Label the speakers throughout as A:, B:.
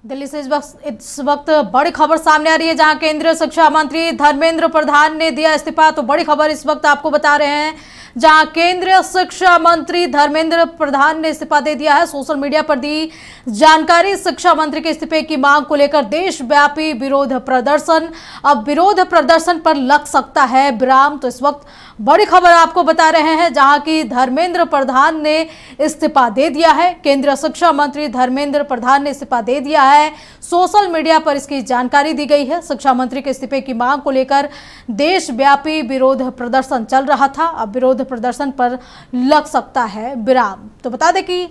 A: दिल्ली से इस वक्त बड़ी खबर सामने आ रही है, जहां केंद्रीय शिक्षा मंत्री धर्मेंद्र प्रधान ने दिया इस्तीफा। तो बड़ी खबर इस वक्त आपको बता रहे हैं, जहां केंद्रीय शिक्षा मंत्री धर्मेंद्र प्रधान ने इस्तीफा दे दिया है। सोशल मीडिया पर दी जानकारी, शिक्षा मंत्री के इस्तीफे की मांग को लेकर देशव्यापी विरोध प्रदर्शन। अब विरोध प्रदर्शन पर लग सकता है विराम। तो इस वक्त बड़ी खबर आपको बता रहे हैं, जहां की धर्मेंद्र प्रधान ने इस्तीफा दे दिया है। केंद्रीय शिक्षा मंत्री धर्मेंद्र प्रधान ने इस्तीफा दे दिया है। सोशल मीडिया पर इसकी जानकारी दी गई है। शिक्षा मंत्री के इस्तीफे की मांग को लेकर देशव्यापी विरोध प्रदर्शन चल रहा था। अब विरोध प्रदर्शन पर लग सकता है विराम। तो बता दें कि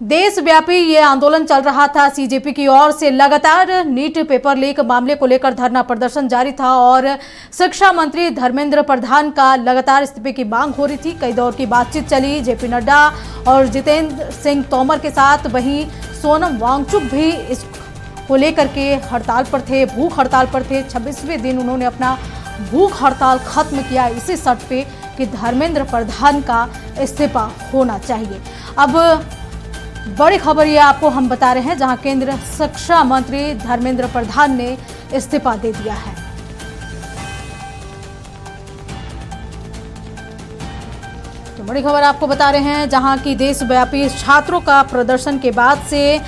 A: देशव्यापी ये आंदोलन चल रहा था। सीजेपी की ओर से लगातार नीट पेपर लीक मामले को लेकर धरना प्रदर्शन जारी था और शिक्षा मंत्री धर्मेंद्र प्रधान का लगातार इस्तीफे की मांग हो रही थी। कई दौर की बातचीत चली जेपी नड्डा और जितेंद्र सिंह तोमर के साथ। वहीं सोनम वांगचुक भी इस को लेकर के हड़ताल पर थे, भूख हड़ताल पर थे। 26वें दिन उन्होंने अपना भूख हड़ताल खत्म किया इसी शर्त पे कि धर्मेंद्र प्रधान का इस्तीफा होना चाहिए। अब बड़ी खबर ये आपको हम बता रहे हैं, जहां केंद्रीय शिक्षा मंत्री धर्मेंद्र प्रधान ने इस्तीफा दे दिया है। तो बड़ी खबर आपको बता रहे हैं, जहां की देशव्यापी छात्रों का प्रदर्शन के बाद से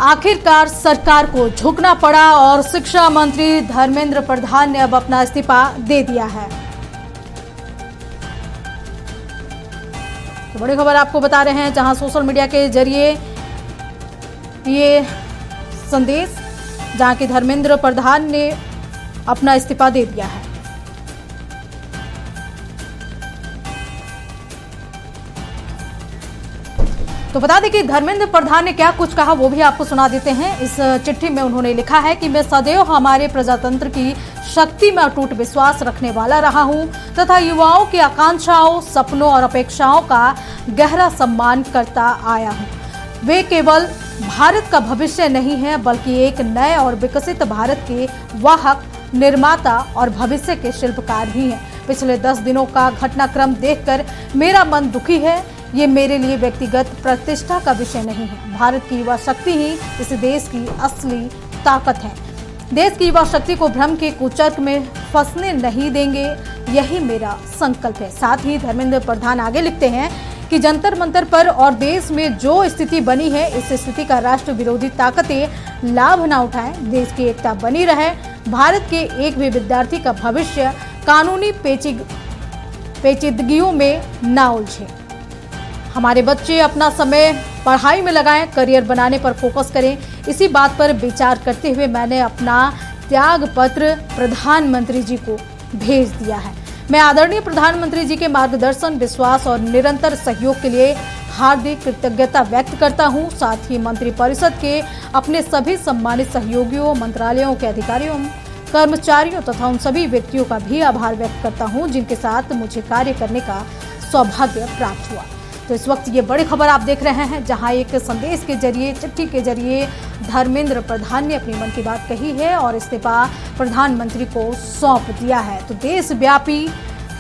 A: आखिरकार सरकार को झुकना पड़ा और शिक्षा मंत्री धर्मेंद्र प्रधान ने अब अपना इस्तीफा दे दिया है। तो बड़ी खबर आपको बता रहे हैं, जहां सोशल मीडिया के जरिए ये संदेश, जहां कि धर्मेंद्र प्रधान ने अपना इस्तीफा दे दिया है। तो बता दें कि धर्मेंद्र प्रधान ने क्या कुछ कहा वो भी आपको सुना देते हैं। इस चिट्ठी में उन्होंने लिखा है कि मैं सदैव हमारे प्रजातंत्र की शक्ति में अटूट विश्वास रखने वाला रहा हूं तथा युवाओं की आकांक्षाओं, सपनों और अपेक्षाओं का गहरा सम्मान करता आया हूं। वे केवल भारत का भविष्य नहीं है, बल्कि एक नए और विकसित भारत के वाहक, निर्माता और भविष्य के शिल्पकार भी हैं। पिछले 10 दिनों का घटनाक्रम देखकर मेरा मन दुखी है। ये मेरे लिए व्यक्तिगत प्रतिष्ठा का विषय नहीं है। भारत की युवा शक्ति ही इस देश की असली ताकत है। देश की युवा शक्ति को भ्रम के कुचक्र में फंसने नहीं देंगे, यही मेरा संकल्प है। साथ ही धर्मेंद्र प्रधान आगे लिखते हैं कि जंतर मंतर पर और देश में जो स्थिति बनी है, इस स्थिति का राष्ट्र विरोधी ताकतें लाभ न उठाएं। देश की एकता बनी रहे। भारत के एक भी विद्यार्थी का भविष्य कानूनी पेचीदगियों में न उलझे। हमारे बच्चे अपना समय पढ़ाई में लगाएं, करियर बनाने पर फोकस करें। इसी बात पर विचार करते हुए मैंने अपना त्याग पत्र प्रधानमंत्री जी को भेज दिया है। मैं आदरणीय प्रधानमंत्री जी के मार्गदर्शन, विश्वास और निरंतर सहयोग के लिए हार्दिक कृतज्ञता व्यक्त करता हूं। साथ ही मंत्रिपरिषद के अपने सभी सम्मानित सहयोगियों, मंत्रालयों के अधिकारियों, कर्मचारियों तथा उन सभी व्यक्तियों का भी आभार व्यक्त करता हूं जिनके साथ मुझे कार्य करने का सौभाग्य प्राप्त हुआ। तो इस वक्त ये बड़ी खबर आप देख रहे हैं, जहां एक संदेश के जरिए, चिट्ठी के जरिए धर्मेंद्र प्रधान ने अपनी मन की बात कही है और इस्तीफा प्रधानमंत्री को सौंप दिया है। तो देशव्यापी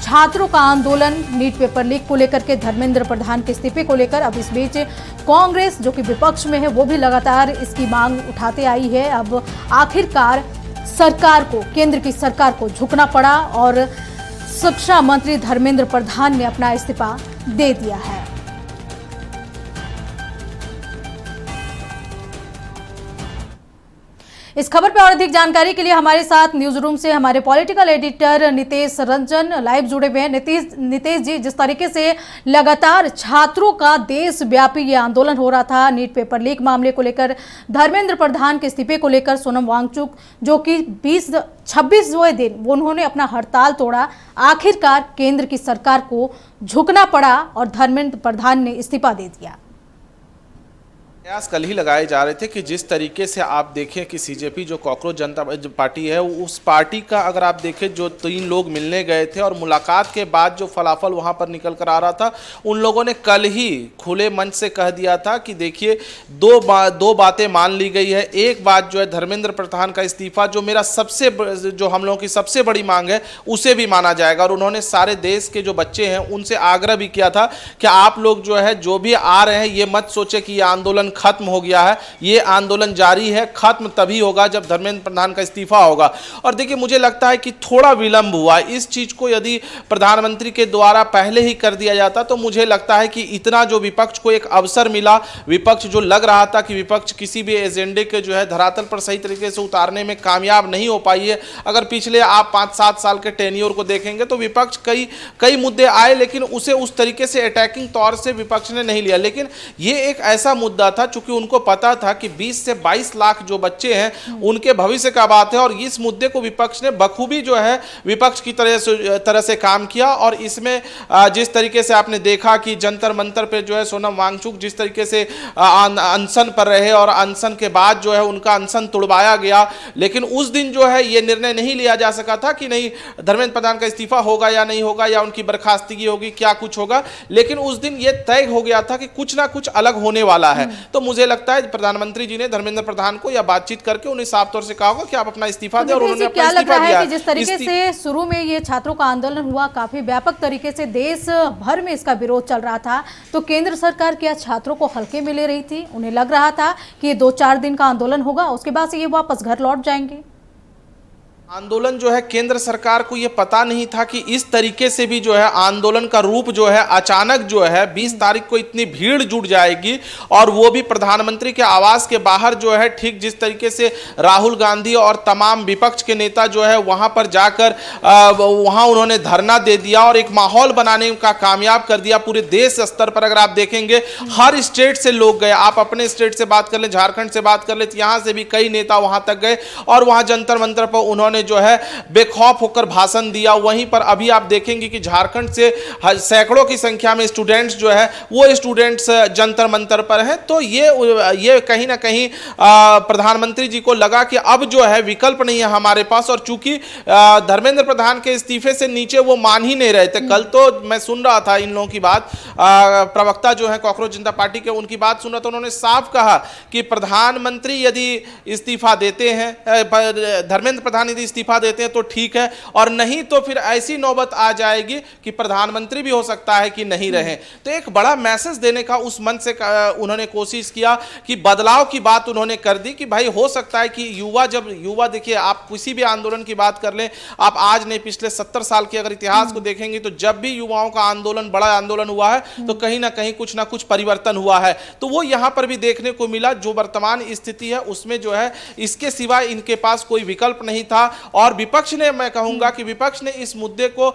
A: छात्रों का आंदोलन, नीट पेपर लीक को लेकर के धर्मेंद्र प्रधान के इस्तीफे को लेकर, अब इस बीच कांग्रेस जो कि विपक्ष में है वो भी लगातार इसकी मांग उठाते आई है। अब आखिरकार सरकार को, केंद्र की सरकार को झुकना पड़ा और शिक्षा मंत्री धर्मेंद्र प्रधान ने अपना इस्तीफा दे दिया है। इस खबर पर और अधिक जानकारी के लिए हमारे साथ न्यूज रूम से हमारे political editor Nitesh Ranjan live जुड़े हुए हैं। नितेश जी, जिस तरीके से लगातार छात्रों का देशव्यापी ये आंदोलन हो रहा था नीट पेपर लीक मामले को लेकर, धर्मेंद्र प्रधान के इस्तीफे को लेकर, सोनम वांगचुक जो कि 26वें दिन वो उन्होंने अपना हड़ताल तोड़ा, आखिरकार केंद्र की सरकार को झुकना पड़ा और धर्मेंद्र प्रधान ने इस्तीफा दे दिया।
B: प्रयास कल ही लगाए जा रहे थे कि जिस तरीके से आप देखें कि सीजेपी जो कॉकरोच जनता पार्टी है, उस पार्टी का अगर आप देखें जो 3 लोग मिलने गए थे और मुलाकात के बाद जो फलाफल वहां पर निकल कर आ रहा था, उन लोगों ने कल ही खुले मंच से कह दिया था कि देखिए दो बातें मान ली गई है। एक बात जो है धर्मेंद्र प्रधान का इस्तीफा, जो मेरा जो हम लोगों की सबसे बड़ी मांग है, उसे भी माना जाएगा। और उन्होंने सारे देश के जो बच्चे हैं उनसे आग्रह भी किया था कि आप लोग जो है जो भी आ रहे हैं, ये मत सोचे कि ये आंदोलन खत्म हो गया है, ये आंदोलन जारी है, खत्म तभी होगा जब धर्मेंद्र प्रधान का इस्तीफा होगा। और देखिए मुझे लगता है कि थोड़ा विलंब हुआ, इस चीज को यदि प्रधानमंत्री के द्वारा पहले ही कर दिया जाता तो मुझे लगता है कि इतना जो विपक्ष को एक अवसर मिला, विपक्ष जो लग रहा था कि विपक्ष किसी भी एजेंडे के जो है धरातल पर सही तरीके से उतारने में कामयाब नहीं हो पाई है। अगर पिछले आप 5-7 साल के टेन्योर को देखेंगे तो विपक्ष कई मुद्दे आए, लेकिन उसे उस तरीके से अटैकिंग तौर से विपक्ष ने नहीं लिया। लेकिन ये एक ऐसा मुद्दा था चूंकि उनको पता था कि 20 से 22 लाख जो बच्चे हैं उनके भविष्य का बात है, और इस मुद्दे को विपक्ष ने बखूबी जो है विपक्ष की तरह से काम किया। और इसमें जिस तरीके से आपने देखा कि जंतर मंतर पे जो है सोनम वांगचुक जिस तरीके से अनशन पर रहे और अनशन के बाद जो है उनका अनशन तुड़वाया गया, लेकिन उस दिन जो है ये निर्णय नहीं लिया जा सका था कि नहीं धर्मेंद्र प्रधान का इस्तीफा होगा या नहीं होगा, या उनकी बर्खास्तगी होगी, क्या कुछ होगा। लेकिन उस दिन ये तय हो गया था कि कुछ ना कुछ अलग होने वाला है। तो मुझे लगता है प्रधानमंत्री जी ने धर्मेंद्र प्रधान को या बातचीत करके उन्हें साफ तौर से कहा होगा कि आप अपना इस्तीफा दें, और उन्होंने अपना इस्तीफा दिया।
A: जिस तरीके से शुरू में ये छात्रों का आंदोलन हुआ, काफी व्यापक तरीके से देश भर में इसका विरोध चल रहा था, तो केंद्र सरकार क्या छात्रों को हल्के में ले रही थी? उन्हें लग रहा था कि ये 2-4 दिन का आंदोलन होगा, उसके बाद से ये वापस घर लौट जाएंगे।
B: आंदोलन जो है केंद्र सरकार को ये पता नहीं था कि इस तरीके से भी जो है आंदोलन का रूप जो है अचानक जो है 20 तारीख को इतनी भीड़ जुट जाएगी, और वो भी प्रधानमंत्री के आवास के बाहर जो है ठीक जिस तरीके से राहुल गांधी और तमाम विपक्ष के नेता जो है वहां पर जाकर वहां उन्होंने धरना दे दिया और एक माहौल बनाने का कामयाब कर दिया। पूरे देश स्तर पर अगर आप देखेंगे हर स्टेट से लोग गए, आप अपने स्टेट से बात कर ले, झारखंड से बात कर ले, यहां से भी कई नेता वहां तक गए और वहां जंतर मंतर पर उन्होंने जो है बेखौफ होकर भाषण दिया। वहीं पर अभी आप देखेंगे कि झारखंड से सैकड़ों की संख्या में स्टूडेंट्स जो है वो स्टूडेंट्स जंतर मंतर पर हैं। तो ये कहीं ना कहीं प्रधानमंत्री जी को लगा कि अब जो है विकल्प नहीं है हमारे पास, और चूंकि धर्मेंद्र प्रधान के इस्तीफे से नीचे वो मान ही नहीं रहे थे। कल तो मैं सुन रहा था इन लोगों की बात, प्रवक्ता जो है कांग्रेस जनता पार्टी के, उनकी बात सुन रहा था, उन्होंने साफ कहा कि प्रधानमंत्री यदि इस्तीफा देते हैं, धर्मेंद्र प्रधान यदि इस्तीफा देते हैं तो ठीक है, और नहीं तो फिर ऐसी नौबत आ जाएगी कि प्रधानमंत्री भी हो सकता है कि नहीं रहे। तो एक बड़ा मैसेज देने का उस मंच से उन्होंने कोशिश किया कि बदलाव की बात उन्होंने कर दी कि भाई हो सकता है कि युवा देखिए, आप किसी भी आंदोलन की बात कर लें, आप आज नहीं पिछले 70 साल के अगर इतिहास को देखेंगे तो जब भी युवाओं का आंदोलन, बड़ा आंदोलन हुआ है तो कहीं ना कहीं कुछ ना कुछ परिवर्तन हुआ है। तो वो यहां पर भी देखने को मिला। जो वर्तमान स्थिति है उसमें जो है इसके सिवा इनके पास कोई विकल्प नहीं था, और विपक्ष ने, मैं कहूंगा कि विपक्ष ने इस मुद्दे को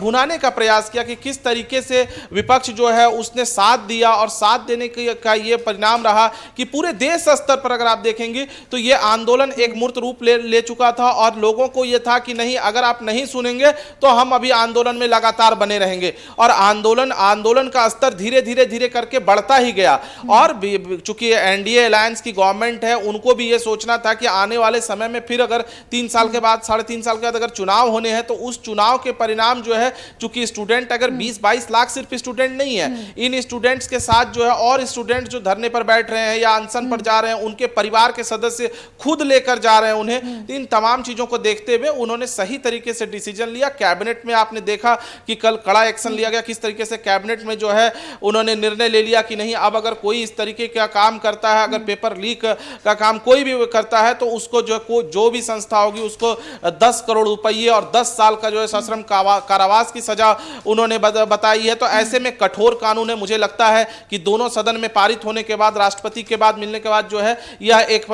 B: भुनाने का प्रयास किया कि किस तरीके से विपक्ष जो है उसने साथ दिया, और साथ देने का ये परिणाम रहा कि पूरे देश स्तर पर अगर आप देखेंगे तो ये आंदोलन एक मूर्त रूप ले चुका था, और लोगों को ये था कि नहीं, अगर आप नहीं सुनेंगे तो हम अभी आंदोलन में लगातार बने रहेंगे। और आंदोलन का स्तर धीरे धीरे करके बढ़ता ही गया। और चूंकि एनडीए अलायंस की गवर्नमेंट है, उनको भी ये सोचना था कि आने वाले समय में फिर अगर 3 साल के बाद, 3.5 साल के बाद अगर चुनाव होने हैं तो उस चुनाव के परिणाम जो है, चूंकि स्टूडेंट अगर 20-22 लाख सिर्फ स्टूडेंट नहीं है, इन स्टूडेंट्स के साथ जो है और स्टूडेंट जो धरने पर बैठ रहे हैं या अनशन पर जा रहे हैं, उनके परिवार के सदस्य खुद लेकर जा रहे हैं उन्हें, इन तमाम चीजों को देखते हुए उन्होंने सही तरीके से डिसीजन लिया। कैबिनेट में आपने देखा कि कल कड़ा एक्शन लिया गया, किस तरीके से कैबिनेट में जो है उन्होंने निर्णय ले लिया कि नहीं, अब अगर कोई इस तरीके का काम करता है, अगर पेपर लीक का काम कोई भी करता है तो उसको जो भी संस्था होगी उसको 10 करोड़ रुपये और 10 साल का जो है सश्रम कारावास की सजा उन्होंने बताई है। तो ऐसे में कठोर कानून है। मुझे लगता है कि दोनों सदन में पारित होने के बाद, राष्ट्रपति के बाद मिलने के बाद जो है यह एक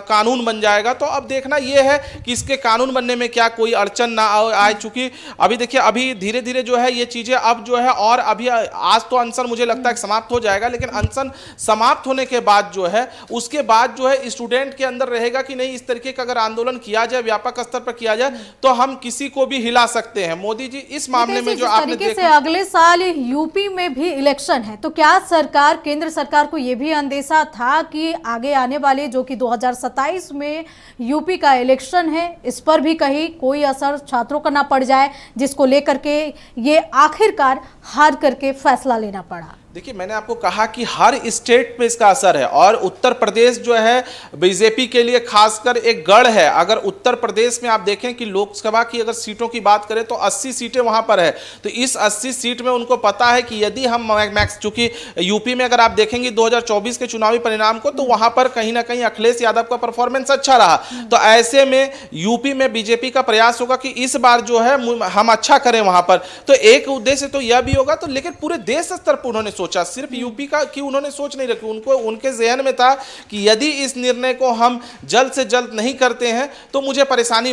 B: कानून बन जाएगा। तो अब देखना यह है कि इसके कानून बनने में क्या कोई अड़चन ना आए। चूंकि अभी देखिए, अभी धीरे धीरे जो है ये चीजें अब जो है, और अभी आज तो अनशन मुझे लगता है समाप्त हो जाएगा, लेकिन अनशन समाप्त होने के बाद जो है उसके बाद जो है स्टूडेंट के अंदर रहेगा कि नहीं, इस तरीके का अगर आंदोलन किया जाए, व्यापक स्तर पर किया जाए तो हम किसी को भी हिला सकते हैं। मोदी जी इस मामले में जो आपने देखा,
A: अगले साल यूपी में भी इलेक्शन है, तो क्या सरकार, केंद्र सरकार को यह भी अंदेशा था कि आगे आने वाले जो कि 2027 में यूपी का इलेक्शन है, इस पर भी कहीं कोई असर छात्रों का ना पड़ जाए, जिसको लेकर के ये आखिरकार हार करके फैसला लेना पड़ा?
B: देखिए, मैंने आपको कहा कि हर स्टेट पे इसका असर है और उत्तर प्रदेश जो है बीजेपी के लिए खासकर एक गढ़ है। अगर उत्तर प्रदेश में आप देखें कि लोकसभा की अगर सीटों की बात करें तो 80 सीटें वहां पर है। तो इस 80 सीट में उनको पता है कि यदि हम मैक्स, चूंकि यूपी में अगर आप देखेंगे 2024 के चुनावी परिणाम को, तो वहां पर कहीं ना कहीं अखिलेश यादव का परफॉर्मेंस अच्छा रहा। तो ऐसे में यूपी में बीजेपी का प्रयास होगा कि इस बार जो है हम अच्छा करें वहां पर। तो एक उद्देश्य तो यह भी होगा, तो लेकिन पूरे देश स्तर पर उन्होंने सोचा, सिर्फ यूपी का कि उन्होंने सोच नहीं रखी। उनके जहन में था कि यदि इस निर्णय को हम जल्द से जल्द नहीं करते हैं तो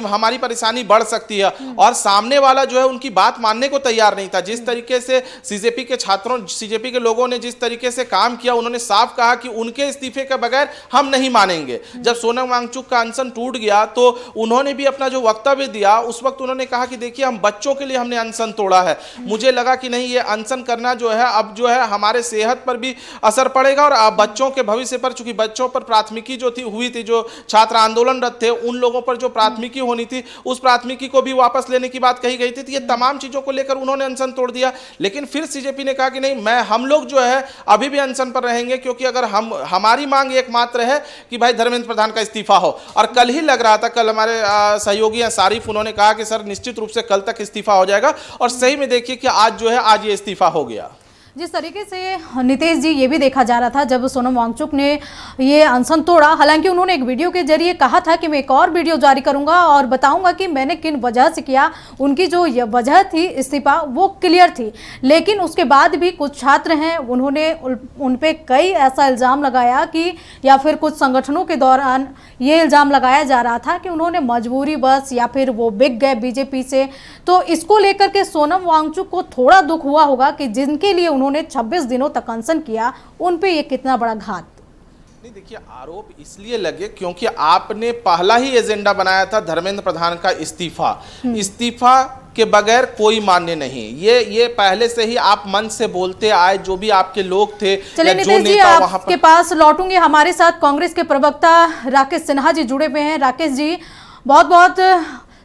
B: हमारी परेशानी बढ़ सकती है। और सामने वाला जो है उनकी बात मानने को तैयार नहीं था। जिस तरीके से सीजेपी के लोगों ने जिस तरीके से काम किया, उन्होंने साफ कहा कि उनके इस्तीफे के बगैर हम नहीं मानेंगे। जब सोनम वांगचुक का अनशन टूट गया तो उन्होंने भी अपना जो वक्तव्य दिया, उस वक्त उन्होंने कहा कि देखिए, हम बच्चों के लिए हमने अनशन तोड़ा है। मुझे लगा कि नहीं, ये अनशन करना जो है अब जो है हमारे सेहत पर भी असर पड़ेगा और बच्चों के भविष्य पर, चूंकि बच्चों पर प्राथमिकी जो हुई थी, जो छात्र आंदोलनरत थे उन लोगों पर जो प्राथमिकी होनी थी, उस प्राथमिकी को भी वापस लेने की बात कही गई थी। तो ये तमाम चीजों को लेकर उन्होंने अनशन तोड़ दिया। लेकिन फिर सीजेपी ने कहा कि नहीं, हम लोग जो है अभी भी अनशन पर रहेंगे, क्योंकि अगर हमारी मांग एकमात्र है कि भाई धर्मेंद्र प्रधान का इस्तीफा हो। और कल ही लग रहा था, कल हमारे सहयोगी सारिफ उन्होंने कहा कि सर निश्चित रूप से कल तक इस्तीफा हो जाएगा। और सही में देखिए कि आज ये इस्तीफा हो गया।
A: जिस तरीके से नीतीश जी, ये भी देखा जा रहा था जब सोनम वांगचुक ने ये अनशन तोड़ा, हालांकि उन्होंने एक वीडियो के जरिए कहा था कि मैं एक और वीडियो जारी करूंगा और बताऊंगा कि मैंने किन वजह से किया। उनकी जो वजह थी इस्तीफा, वो क्लियर थी। लेकिन उसके बाद भी कुछ छात्र हैं, उन्होंने उन पे कई ऐसा इल्ज़ाम लगाया कि, या फिर कुछ संगठनों के दौरान ये इल्ज़ाम लगाया जा रहा था कि उन्होंने मजबूरी बस, या फिर वो बिक गए बीजेपी से। तो इसको लेकर के सोनम वांगचुक को थोड़ा दुख हुआ होगा कि जिनके लिए उन्होंने 26 दिनों तक अनशन किया, उन पे ये कितना बड़ा घात।
B: नहीं, देखिए, आरोप इसलिए लगे क्योंकि आपने पहला ही एजेंडा बनाया था धर्मेंद्र प्रधान का इस्तीफा के बगैर कोई मान्य नहीं। ये पहले से ही आप मन से बोलते आए, जो भी आपके लोग थे।
A: चलिए नीतीश जी, आपके पास लौटूंगे। हमारे साथ कांग्रेस के प्रवक्ता राकेश सिन्हा जी जुड़े हुए हैं। राकेश जी, बहुत बहुत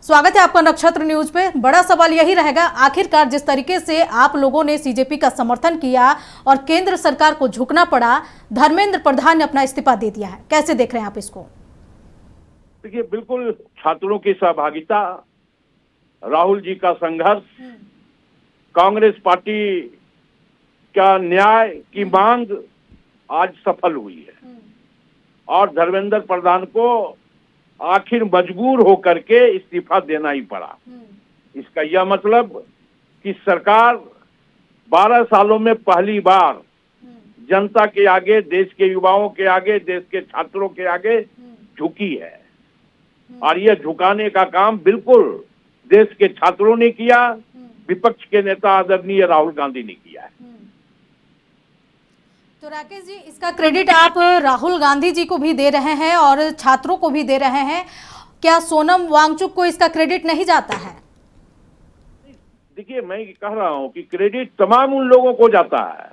A: स्वागत है आपका नक्षत्र न्यूज पे। बड़ा सवाल यही रहेगा, आखिरकार जिस तरीके से आप लोगों ने सीजेपी का समर्थन किया और केंद्र सरकार को झुकना पड़ा, धर्मेंद्र प्रधान ने अपना इस्तीफा दे दिया है, कैसे देख रहे हैं आप इसको?
C: देखिए, बिल्कुल छात्रों की सहभागिता, राहुल जी का संघर्ष, कांग्रेस पार्टी का न्याय की मांग आज सफल हुई है और धर्मेंद्र प्रधान को आखिर मजबूर होकर के इस्तीफा देना ही पड़ा। इसका यह मतलब कि सरकार 12 सालों में पहली बार जनता के आगे, देश के युवाओं के आगे, देश के छात्रों के आगे झुकी है। और यह झुकाने का काम बिल्कुल देश के छात्रों ने किया, विपक्ष के नेता आदरणीय राहुल गांधी ने किया है।
A: तो राकेश जी, इसका क्रेडिट आप राहुल गांधी जी को भी दे रहे हैं और छात्रों को भी दे रहे हैं, क्या सोनम वांगचुक को इसका क्रेडिट नहीं जाता है?
C: देखिए, मैं कह रहा हूं कि क्रेडिट तमाम उन लोगों को जाता है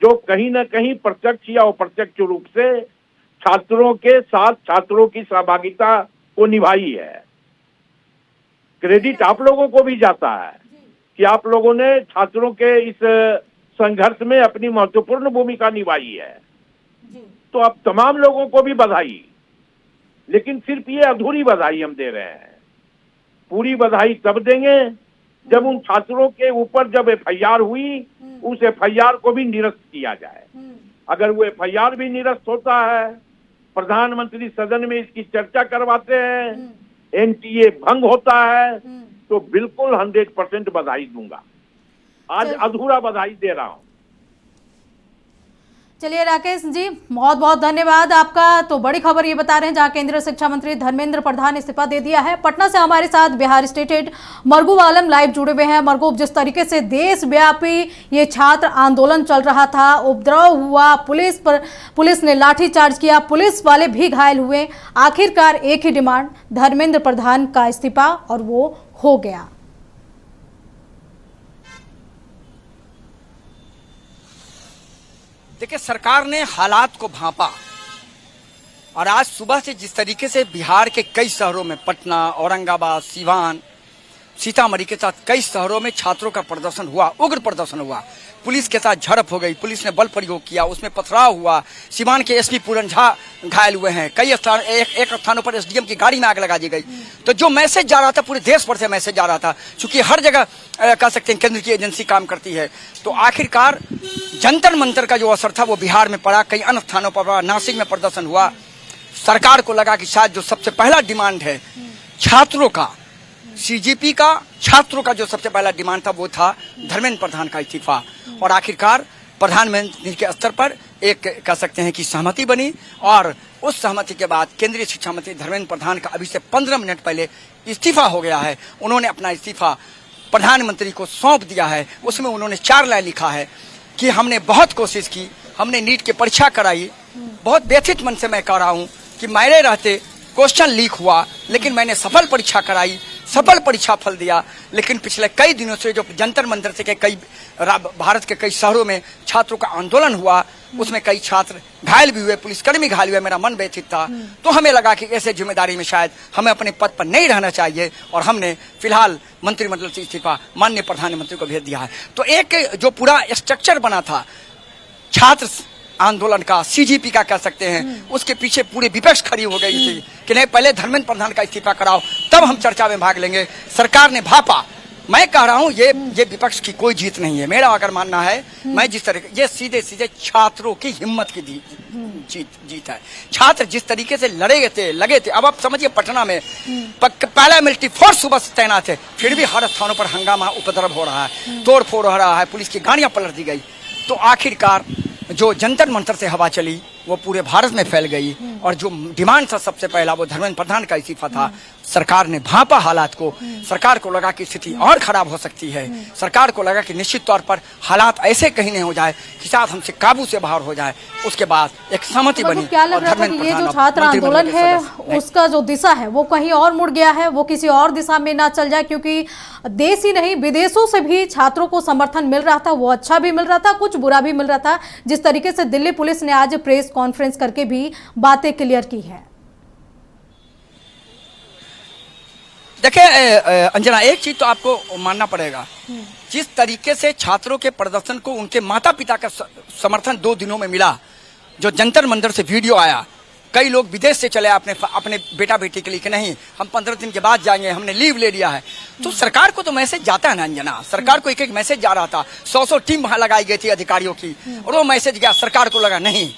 C: जो कहीं ना कहीं प्रत्यक्ष या अप्रत्यक्ष रूप से छात्रों के साथ छात्रों की सहभागिता को निभाई है। क्रेडिट आप लोगों को भी जाता है कि आप लोगों ने छात्रों के इस संघर्ष में अपनी महत्वपूर्ण भूमिका निभाई है। तो अब तमाम लोगों को भी बधाई, लेकिन सिर्फ ये अधूरी बधाई हम दे रहे हैं। पूरी बधाई तब देंगे जब उन छात्रों के ऊपर जब एफआईआर हुई, उस एफआईआर को भी निरस्त किया जाए। अगर वो एफआईआर भी निरस्त होता है, प्रधानमंत्री सदन में इसकी चर्चा करवाते हैं, एनटीए भंग होता है, तो बिल्कुल 100% बधाई दूंगा। आज अधूरा बधाई दे रहा हूं।
A: चलिए राकेश जी, बहुत बहुत धन्यवाद आपका। तो बड़ी खबर ये बता रहे हैं, जहां केंद्रीय शिक्षा मंत्री धर्मेंद्र प्रधान ने इस्तीफा दे दिया है। पटना से हमारे साथ बिहार स्टेट हेड मरगूब आलम लाइव जुड़े हुए हैं। मरगूब, जिस तरीके से देशव्यापी ये छात्र आंदोलन चल रहा था, उपद्रव हुआ, पुलिस ने लाठीचार्ज किया, पुलिस वाले भी घायल हुए, आखिरकार एक ही डिमांड, धर्मेंद्र प्रधान का इस्तीफा, और वो हो गया।
D: देखिए, सरकार ने हालात को भांपा और आज सुबह से जिस तरीके से बिहार के कई शहरों में, पटना, औरंगाबाद, सीवान, सीतामढ़ी के साथ कई शहरों में छात्रों का प्रदर्शन हुआ, उग्र प्रदर्शन हुआ, पुलिस के साथ झड़प हो गई, पुलिस ने बल प्रयोग किया, उसमें पथराव हुआ, सीवान के एसपी पूरन झा घायल हुए हैं, कई स्थान एक स्थानों पर एसडीएम की गाड़ी में आग लगा दी गई। तो जो मैसेज जा रहा था पूरे देश भर से मैसेज जा रहा था, क्योंकि हर जगह कह सकते हैं केंद्र की एजेंसी काम करती है। तो आखिरकार जंतर मंतर का जो असर था वो बिहार में पड़ा, कई अन्य स्थानों पर पड़ा, नासिक में प्रदर्शन हुआ। सरकार को लगा कि शायद जो सबसे पहला डिमांड है छात्रों का, सीजेपी का, छात्रों का जो सबसे पहला डिमांड था वो था धर्मेंद्र प्रधान का इस्तीफा। और आखिरकार प्रधानमंत्री के स्तर पर एक कह सकते हैं कि सहमति बनी, और उस सहमति के बाद केंद्रीय शिक्षा मंत्री धर्मेंद्र प्रधान का अभी से 15 मिनट पहले इस्तीफा हो गया है। उन्होंने अपना इस्तीफा प्रधानमंत्री को सौंप दिया है। उसमें उन्होंने 4 लाइन लिखा है कि हमने बहुत कोशिश की, हमने नीट की परीक्षा कराई, बहुत व्यथित मन से मैं कह रहा हूँ कि मेरे रहते क्वेश्चन लीक हुआ, लेकिन मैंने सफल परीक्षा कराई, सफल परीक्षा फल दिया। लेकिन पिछले कई दिनों से जो जंतर मंतर से कई भारत के कई शहरों में छात्रों का आंदोलन हुआ, उसमें कई छात्र घायल भी हुए, पुलिसकर्मी घायल हुए, मेरा मन व्यथित था। तो हमें लगा कि ऐसे जिम्मेदारी में शायद हमें अपने पद पर नहीं रहना चाहिए, और हमने फिलहाल मंत्रिमंडल से इस्तीफा माननीय प्रधानमंत्री को भेज दिया है। तो एक जो पूरा स्ट्रक्चर बना था छात्र आंदोलन का, सीजीपी का कह सकते हैं, उसके पीछे पूरे विपक्ष खड़ी हो गई थी कि नहीं, पहले धर्मेंद्र प्रधान का इस्तीफा कराओ, तब हम चर्चा में भाग लेंगे। सरकार ने भापा। मैं कह रहा हूं ये विपक्ष की कोई जीत नहीं है, मेरा अगर मानना है, मैं जिस तरह ये सीधे सीधे छात्रों की हिम्मत की जीत है। छात्र जिस तरीके से लगे थे, अब आप समझिए पटना में पहला मिलिट्री फोर्स सुबह से तैनात है, फिर भी हर स्थानों पर हंगामा उपद्रव हो रहा है, तोड़ फोड़ हो रहा है, पुलिस की गाड़ियां पलट दी गई। तो आखिरकार जो जंतर मंतर से हवा चली वो पूरे भारत में फैल गई, और जो डिमांड था सबसे पहला वो धर्मेंद्र प्रधान का इस्तीफा था। सरकार ने भांपा हालात को, सरकार को लगा कि स्थिति और खराब हो सकती है, सरकार को लगा कि निश्चित तौर पर हालात ऐसे कहीं नहीं हो जाए कि शायद हमसे काबू से बाहर हो जाए। उसके बाद एक सहमति बनी।
A: क्या लग रहा था कि ये जो छात्र आंदोलन है उसका जो दिशा है वो कहीं और मुड़ गया है, वो किसी और दिशा में ना चल जाए, क्योंकि देश ही नहीं विदेशों से भी छात्रों को समर्थन मिल रहा था, वो अच्छा भी मिल रहा था, कुछ बुरा भी मिल रहा था। जिस तरीके से दिल्ली पुलिस ने आज प्रेस कॉन्फ्रेंस करके भी बातें क्लियर की है।
D: देखिए अंजना, एक चीज तो आपको मानना पड़ेगा, जिस तरीके से छात्रों के प्रदर्शन को उनके माता पिता का समर्थन 2 दिनों में मिला, जो जंतर मंतर से वीडियो आया, कई लोग विदेश से चले अपने बेटा बेटी के लिए कि नहीं हम 15 दिन के बाद जाएंगे, हमने लीव ले लिया है। तो सरकार को तो मैसेज जाता है ना अंजना, सरकार को एक मैसेज जा रहा था। 100 टीम वहां लगाई गई थी अधिकारियों की, और वो मैसेज गया, सरकार को लगा नहीं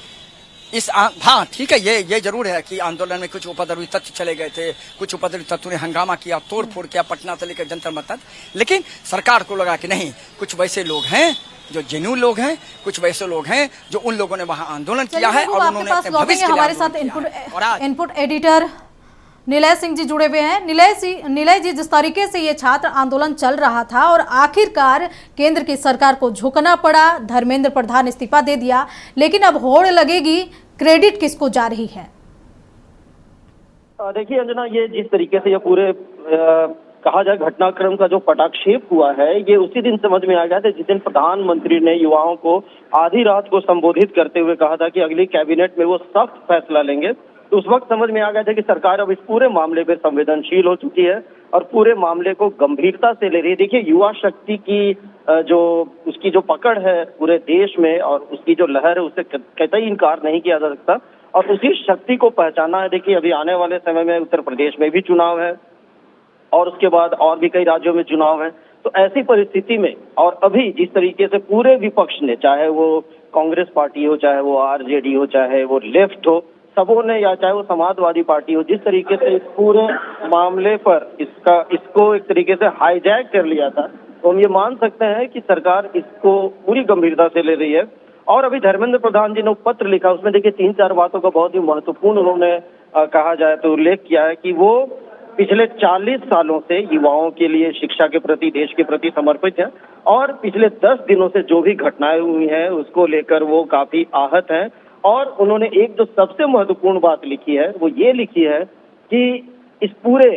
D: हाँ ठीक है, ये जरूर है कि आंदोलन में कुछ उपद्रवी तत्व चले गए थे, कुछ उपद्रवी तत्वों ने हंगामा किया, तोड़ फोड़ किया, पटना से लेकर जंतर मंतर, लेकिन सरकार को लगा कि नहीं, कुछ वैसे लोग हैं जो जेन्युइन लोग हैं, कुछ वैसे लोग हैं जो उन लोगों ने वहां आंदोलन किया है, और उन्होंने अपने भविष्य के लिए
A: हमारे साथ इनपुट एडिटर निलय सिंह जी जुड़े हुए हैं। निलय जी, जिस तरीके से ये छात्र आंदोलन चल रहा था और आखिरकार केंद्र की सरकार को झुकना पड़ा, धर्मेंद्र प्रधान इस्तीफा दे दिया, लेकिन अब होड़ लगेगी, क्रेडिट किसको जा रही है?
E: देखिए अंजना, ये जिस तरीके से ये पूरे कहा जाए घटनाक्रम का जो पटाक्षेप हुआ है, ये उसी दिन समझ में आ गया था जिस दिन प्रधानमंत्री ने युवाओं को आधी रात को संबोधित करते हुए कहा था कि अगली कैबिनेट में वो सख्त फैसला लेंगे। तो उस वक्त समझ में आ गया था कि सरकार अब इस पूरे मामले पे संवेदनशील हो चुकी है और पूरे मामले को गंभीरता से ले रही है। देखिए, युवा शक्ति की जो उसकी जो पकड़ है पूरे देश में और उसकी जो लहर है, उससे कतई इनकार नहीं किया जा सकता, और उसी शक्ति को पहचाना है। देखिए, अभी आने वाले समय में उत्तर प्रदेश में भी चुनाव है और उसके बाद और भी कई राज्यों में चुनाव है। तो ऐसी परिस्थिति में और अभी जिस तरीके से पूरे विपक्ष ने, चाहे वो कांग्रेस पार्टी हो, चाहे वो आरजेडी हो, चाहे वो लेफ्ट हो, सबों ने, या चाहे वो समाजवादी पार्टी हो, जिस तरीके से इस पूरे मामले पर इसको एक तरीके से हाईजैक कर लिया था, तो हम ये मान सकते हैं कि सरकार इसको पूरी गंभीरता से ले रही है। और अभी धर्मेंद्र प्रधान जी ने पत्र लिखा, उसमें देखिए 3-4 बातों का बहुत ही महत्वपूर्ण उन्होंने कहा जाए तो उल्लेख किया है कि वो पिछले 40 सालों से युवाओं के लिए, शिक्षा के प्रति, देश के प्रति समर्पित है, और पिछले 10 दिनों से जो भी घटनाएं हुई हैं उसको लेकर वो काफी आहत हैं। और उन्होंने एक जो सबसे महत्वपूर्ण बात लिखी है वो ये लिखी है कि इस पूरे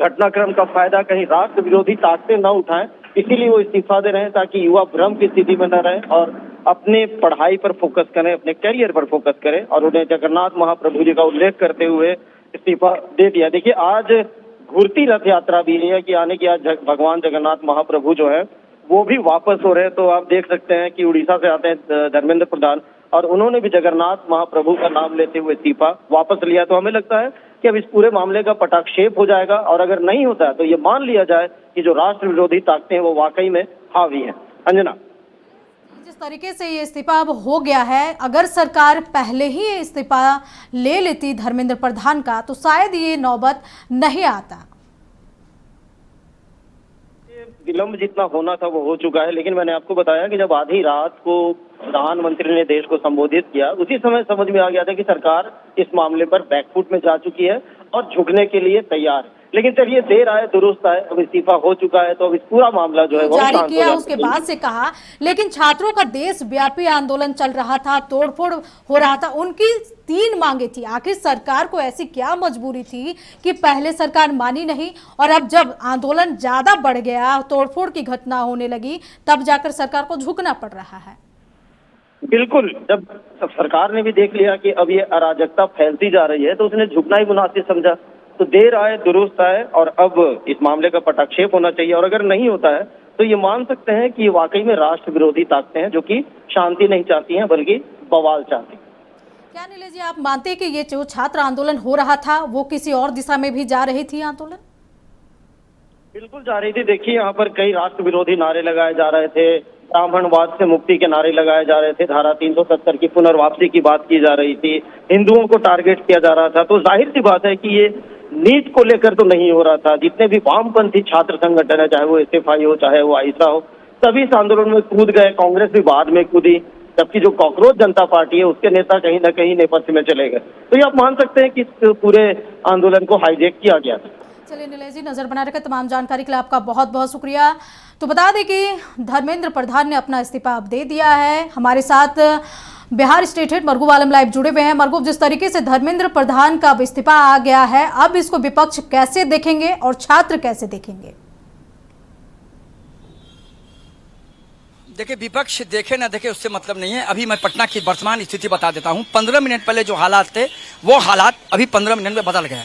E: घटनाक्रम का फायदा कहीं राष्ट्र विरोधी ताकतें न उठाएं, इसीलिए वो इस्तीफा दे रहे हैं ताकि युवा भ्रम की स्थिति में न रहे और अपने पढ़ाई पर फोकस करें, अपने करियर पर फोकस करें। और उन्हें जगन्नाथ महाप्रभु जी का उल्लेख करते हुए इस्तीफा दे दिया। देखिए, आज घूरती रथ यात्रा भी है कि आने की आज भगवान जगन्नाथ महाप्रभु जो है वो भी वापस हो रहे हैं। तो आप देख सकते हैं कि उड़ीसा से आते हैं धर्मेंद्र प्रधान और उन्होंने भी जगन्नाथ महाप्रभु का नाम लेते हुए इस्तीफा वापस लिया। तो हमें लगता है कि अब इस पूरे मामले का पटाक्षेप हो जाएगा और अगर नहीं होता है तो ये मान लिया जाए कि जो राष्ट्र विरोधी ताकतें हैं वो वाकई में हावी हैं। अंजना,
A: जिस तरीके से ये इस्तीफा अब हो गया है, अगर सरकार पहले ही ये इस्तीफा ले लेती धर्मेंद्र प्रधान का तो शायद ये नौबत नहीं आता।
E: विलंब जितना होना था वो हो चुका है, लेकिन मैंने आपको बताया कि जब आधी रात को प्रधानमंत्री ने देश को संबोधित किया उसी समय समझ में आ गया था कि सरकार इस मामले पर बैकफुट में जा चुकी है और झुकने के लिए तैयार है। लेकिन चलिए देर आए दुरुस्त आए, अब इस्तीफा हो चुका है तो अब इस पूरा मामला जो है वो
A: जारी किया उसके बाद से कहा, लेकिन छात्रों का देशव्यापी आंदोलन चल रहा था, तोड़फोड़ हो रहा था, उनकी 3 मांगे थी। आखिर सरकार को ऐसी क्या मजबूरी थी कि पहले सरकार मानी नहीं और अब जब आंदोलन ज्यादा बढ़ गया, तोड़फोड़ की घटना होने लगी, तब जाकर सरकार को झुकना पड़ रहा है।
E: बिल्कुल, जब सरकार ने भी देख लिया कि अब ये अराजकता फैलती जा रही है तो उसने झुकना ही मुनासिब समझा। तो देर आए दुरुस्त आए और अब इस मामले का पटाक्षेप होना चाहिए और अगर नहीं होता है तो ये मान सकते हैं कि ये वाकई में राष्ट्र विरोधी ताकतें हैं जो कि शांति नहीं चाहती हैं बल्कि बवाल चाहती हैं।
A: क्या नीलेश जी, आप मानते हैं कि ये जो छात्र आंदोलन हो रहा था वो किसी और दिशा में भी जा रही थी आंदोलन?
E: बिल्कुल जा रही थी। देखिए यहाँ पर कई राष्ट्र विरोधी नारे लगाए जा रहे थे, ब्राह्मणवाद से मुक्ति के नारे लगाए जा रहे थे, धारा 370 की पुनर्वापसी की बात की जा रही थी, हिंदुओं को टारगेट किया जा रहा था। तो जाहिर सी बात है कि ये नीट को लेकर तो नहीं हो रहा था। जितने भी वामपंथी छात्र संगठन है, चाहे वो एसएफआई हो चाहे वो आइसा हो, सभी इस आंदोलन में कूद गए। कांग्रेस भी बाद में कूदी, जबकि जो कॉकरोच जनता पार्टी है उसके नेता कहीं ना कहीं नेपथ्य में चले गए। तो ये आप मान सकते हैं कि इस पूरे आंदोलन को हाईजैक किया गया था।
A: चलिए नीलेश जी, नजर बना रखकर तमाम जानकारी के लिए आपका बहुत बहुत शुक्रिया। तो बता दें कि धर्मेंद्र प्रधान ने अपना इस्तीफा अब दे दिया है। हमारे साथ बिहार स्टेट हेड मरगूब आलम लाइव जुड़े हुए हैं। मरगूब, जिस तरीके से धर्मेंद्र प्रधान का अब इस्तीफा आ गया है, अब इसको विपक्ष कैसे देखेंगे और छात्र कैसे देखेंगे?
D: देखिए, विपक्ष देखे ना देखे उससे मतलब नहीं है। अभी मैं पटना की वर्तमान स्थिति बता देता हूं। 15 मिनट पहले जो हालात थे वो हालात अभी 15 मिनट में बदल गए।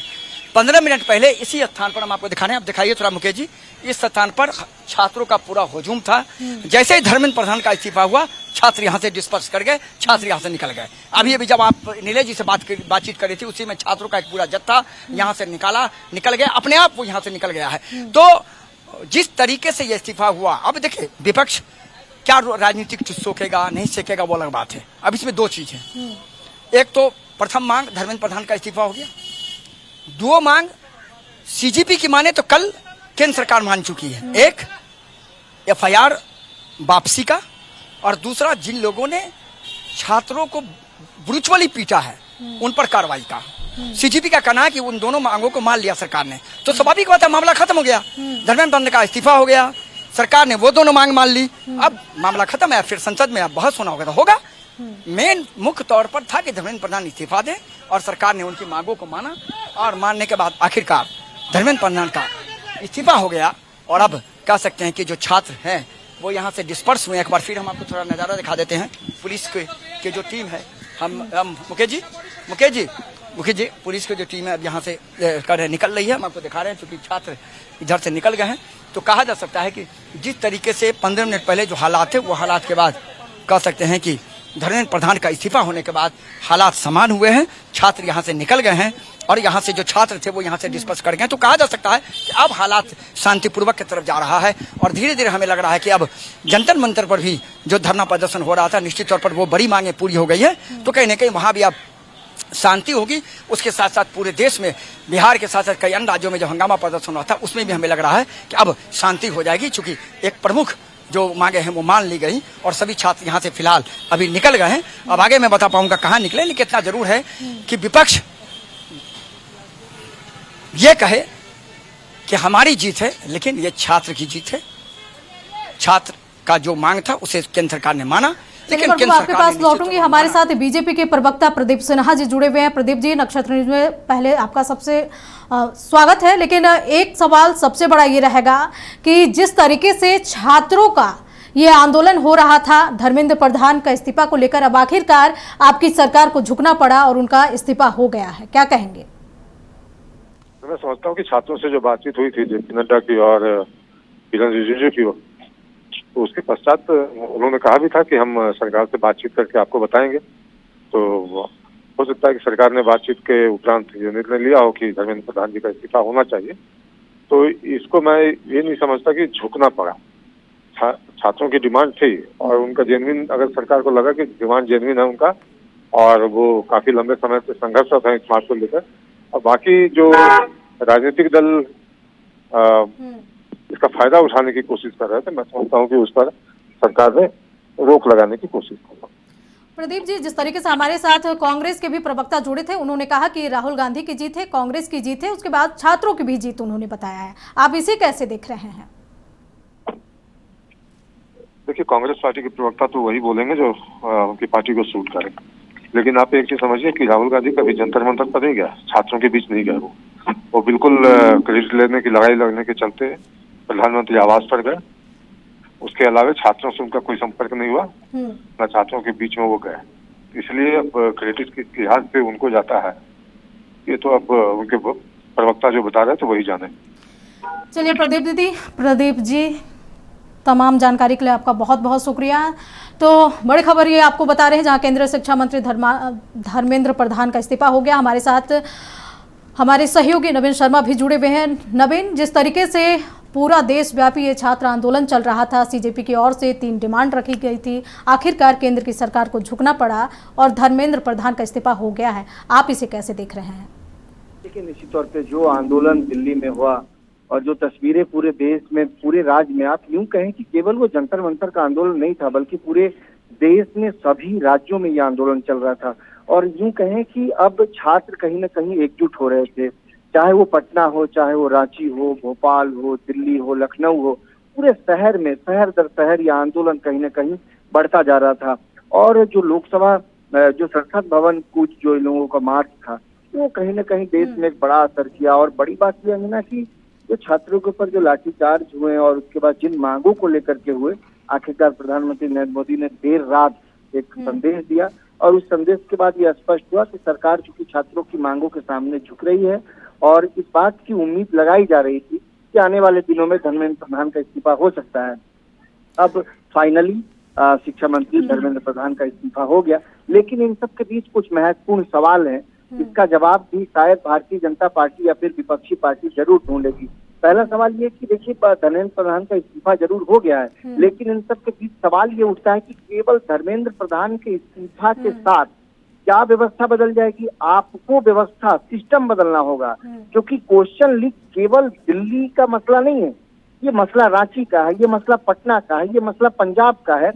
D: 15 मिनट पहले इसी स्थान पर हम आपको दिखाने, आप दिखाइए थोड़ा मुकेश जी, इस स्थान पर छात्रों का पूरा हुजूम था। जैसे ही धर्मेंद्र प्रधान का इस्तीफा हुआ, छात्र यहाँ से डिस्पर्स कर गए, छात्र यहाँ से निकल गए। अभी जब आप नीलेश जी से बातचीत कर रही थी उसी में छात्रों का एक पूरा जत्था यहाँ से निकल गया, अपने आप वो यहाँ से निकल गया है। तो जिस तरीके से ये इस्तीफा हुआ, अब देखिए विपक्ष क्या राजनीतिक सोखेगा नहीं सोखेगा वो अलग बात है। अब इसमें 2 चीज है। एक तो प्रथम मांग धर्मेंद्र प्रधान का इस्तीफा हो गया, 2 मांग सीजीपी की माने तो कल केंद्र सरकार मान चुकी है। एक एफआईआर वापसी का और दूसरा जिन लोगों ने छात्रों को ब्रुचुअली पीटा है उन पर कार्रवाई का। सीजीपी का कहना है कि उन दोनों मांगों को मान लिया सरकार ने, तो स्वाभाविक बात है मामला खत्म हो गया। धर्मेंद्र प्रधान का इस्तीफा हो गया, सरकार ने वो दोनों मांग मान ली, अब मामला खत्म है। फिर संसद में अब बहस होना होगा तो होगा। मेन मुख्य तौर पर था कि धर्मेंद्र प्रधान इस्तीफा दें और सरकार ने उनकी मांगों को माना और मानने के बाद आखिरकार धर्मेंद्र प्रधान का इस्तीफा हो गया। और अब कह सकते हैं कि जो छात्र हैं वो यहाँ से डिस्पर्स हुए। एक बार फिर हम आपको थोड़ा नज़ारा दिखा देते हैं। पुलिस के जो टीम है, हम मुकेश जी पुलिस की जो टीम है अब यहाँ से निकल रही है। हम आपको दिखा रहे हैं क्योंकि छात्र इधर से निकल गए हैं। तो कहा जा सकता है कि जिस तरीके से 15 मिनट पहले जो हालात थे वो हालात के बाद कह सकते हैं कि धर्मेंद्र प्रधान का इस्तीफा होने के बाद हालात समान हुए हैं। छात्र यहाँ से निकल गए हैं और यहाँ से जो छात्र थे वो यहाँ से डिस्पर्स कर गए। तो कहा जा सकता है कि अब हालात शांतिपूर्वक की तरफ जा रहा है और धीरे धीरे हमें लग रहा है कि अब जंतर मंतर पर भी जो धरना प्रदर्शन हो रहा था, निश्चित तौर पर वो बड़ी मांगे पूरी हो गई है। तो कहीं ना कहीं वहाँ भी अब शांति होगी। उसके साथ साथ पूरे देश में, बिहार के साथ साथ कई अन्य राज्यों में जो हंगामा प्रदर्शन हुआ था उसमें भी हमें लग रहा है कि अब शांति हो जाएगी, चूंकि एक प्रमुख जो मांगे हैं वो मान ली गई और सभी छात्र यहाँ से फिलहाल अभी निकल गए हैं। अब आगे मैं बता पाऊंगा कहाँ निकले, लेकिन इतना जरूर है कि विपक्ष ये कहे कि हमारी जीत है, लेकिन ये छात्र की जीत है। छात्र का जो मांग था उसे केंद्र सरकार ने माना। लेकिन
A: आपके पास लौटूंगी। हमारे साथ बीजेपी के प्रवक्ता प्रदीप सिन्हा जी जुड़े हुए हैं। प्रदीप जी, नक्षत्र न्यूज में पहले आपका सबसे स्वागत है। लेकिन एक सवाल सबसे बड़ा ये रहेगा कि जिस तरीके से छात्रों का ये आंदोलन हो रहा था धर्मेंद्र प्रधान का इस्तीफा को लेकर, अब आखिरकार आपकी सरकार को झुकना पड़ा और उनका इस्तीफा हो गया है, क्या कहेंगे?
F: मैं समझता हूँ कि छात्रों से जो बातचीत हुई थी जेपी नड्डा की और किरण रिजिजू की, तो उसके पश्चात उन्होंने कहा भी था कि हम सरकार से बातचीत करके आपको बताएंगे। तो हो सकता है कि सरकार ने बातचीत के उपरांत ये निर्णय लिया हो कि धर्मेंद्र प्रधान जी का इस्तीफा होना चाहिए। तो इसको मैं ये नहीं समझता कि झुकना पड़ा। छात्रों की डिमांड थी और उनका जेन्युइन, अगर सरकार को लगा कि डिमांड जेन्युइन है उनका और वो काफी लंबे समय से संघर्षरत है इस बात को लेकर, और बाकी जो राजनीतिक दल इसका फायदा उठाने की कोशिश कर रहे थे, मैं समझता हूँ कि उस पर सरकार ने रोक लगाने की कोशिश की।
A: प्रदीप जी, जिस तरीके से हमारे साथ कांग्रेस के भी प्रवक्ता जुड़े थे, उन्होंने कहा कि राहुल गांधी की जीत है, कांग्रेस की जीत है, उसके बाद छात्रों की भी जीत उन्होंने बताया है। आप इसे कैसे देख रहे हैं?
F: देखिए, कांग्रेस पार्टी के प्रवक्ता तो वही बोलेंगे जो उनकी पार्टी को सूट करे, लेकिन आप एक चीज समझिए कि राहुल गांधी कभी जंतर मंतर पर नहीं गया, छात्रों के बीच नहीं गया। वो बिल्कुल क्रेडिट लेने की, लड़ाई लड़ने के चलते प्रधानमंत्री आवास पर गए। उसके अलावा छात्रों से उनका कोई संपर्क नहीं हुआ, न छात्रों के बीच में वो गए। इसलिए अब क्रेडिट के लिहाज से उनको जाता है, ये तो अब उनके प्रवक्ता जो बता रहे थे वही जाने।
A: चलिए प्रदीप जी, तमाम जानकारी के लिए आपका बहुत बहुत शुक्रिया। तो बड़ी खबर ये आपको बता रहे हैं, जहां केंद्रीय शिक्षा मंत्री धर्मेंद्र प्रधान का इस्तीफा हो गया। हमारे साथ हमारे सहयोगी नवीन शर्मा भी जुड़े हुए हैं। नवीन, जिस तरीके से पूरा देशव्यापी ये छात्र आंदोलन चल रहा था, सीजेपी की ओर से 3 डिमांड रखी गई थी, आखिरकार केंद्र की सरकार को झुकना पड़ा और धर्मेंद्र प्रधान का इस्तीफा हो गया है, आप इसे कैसे देख रहे हैं?
G: देखिए, निश्चित तौर पे जो आंदोलन दिल्ली में हुआ और जो तस्वीरें पूरे देश में, पूरे राज्य में, आप यूं कहें कि केवल वो जंतर मंतर का आंदोलन नहीं था, बल्कि पूरे देश में सभी राज्यों में ये आंदोलन चल रहा था। और यूं कहें कि अब छात्र कहीं न कहीं एकजुट हो रहे थे, चाहे वो पटना हो, चाहे वो रांची हो, भोपाल हो, दिल्ली हो, लखनऊ हो, पूरे शहर में शहर दर शहर यह आंदोलन कहीं न कहीं बढ़ता जा रहा था। और जो लोकसभा, जो संसद भवन कूच जो इन लोगों का मार्च था, वो कहीं न कहीं देश में एक बड़ा असर किया। और बड़ी बात यह है ना कि जो छात्रों के ऊपर जो लाठीचार्ज हुए और उसके बाद जिन मांगों को लेकर के हुए, आखिरकार प्रधानमंत्री नरेंद्र मोदी ने देर रात एक संदेश दिया और उस संदेश के बाद यह स्पष्ट हुआ कि सरकार चूंकि छात्रों की मांगों के सामने झुक रही है और इस बात की उम्मीद लगाई जा रही थी कि आने वाले दिनों में धर्मेंद्र प्रधान का इस्तीफा हो सकता है। अब फाइनली शिक्षा मंत्री धर्मेंद्र प्रधान का इस्तीफा हो गया, लेकिन इन सब के बीच कुछ महत्वपूर्ण सवाल हैं। इसका जवाब भी शायद भारतीय जनता पार्टी या फिर विपक्षी पार्टी जरूर ढूंढेगी। पहला सवाल ये कि देखिए, धर्मेंद्र प्रधान का इस्तीफा जरूर हो गया है, लेकिन इन सब के बीच सवाल ये उठता है कि केवल धर्मेंद्र प्रधान के इस्तीफा के साथ क्या व्यवस्था बदल जाएगी? आपको व्यवस्था, सिस्टम बदलना होगा, क्योंकि क्वेश्चन लीक केवल दिल्ली का मसला नहीं है, ये मसला रांची का है, ये मसला पटना का है, ये मसला पंजाब का है,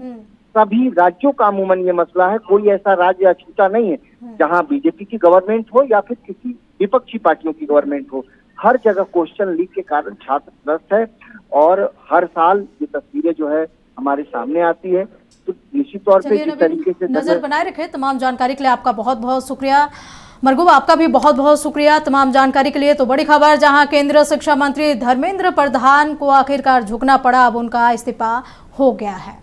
G: सभी राज्यों का अमूमन ये मसला है। कोई ऐसा राज्य अछूता नहीं है जहां बीजेपी की गवर्नमेंट हो या फिर किसी विपक्षी पार्टियों की गवर्नमेंट हो, हर जगह क्वेश्चन लीक के कारण छात्र त्रस्त है। और हर साल ये तस्वीरें जो है हमारे सामने आती है, तो निश्चित तौर पे जिस तरीके से
A: नजर बनाए रखे। तमाम जानकारी के लिए आपका बहुत बहुत शुक्रिया। मरगूब, आपका भी बहुत बहुत शुक्रिया तमाम जानकारी के लिए। तो बड़ी खबर, जहां केंद्रीय शिक्षा मंत्री धर्मेंद्र प्रधान को आखिरकार झुकना पड़ा, अब उनका इस्तीफा हो गया है।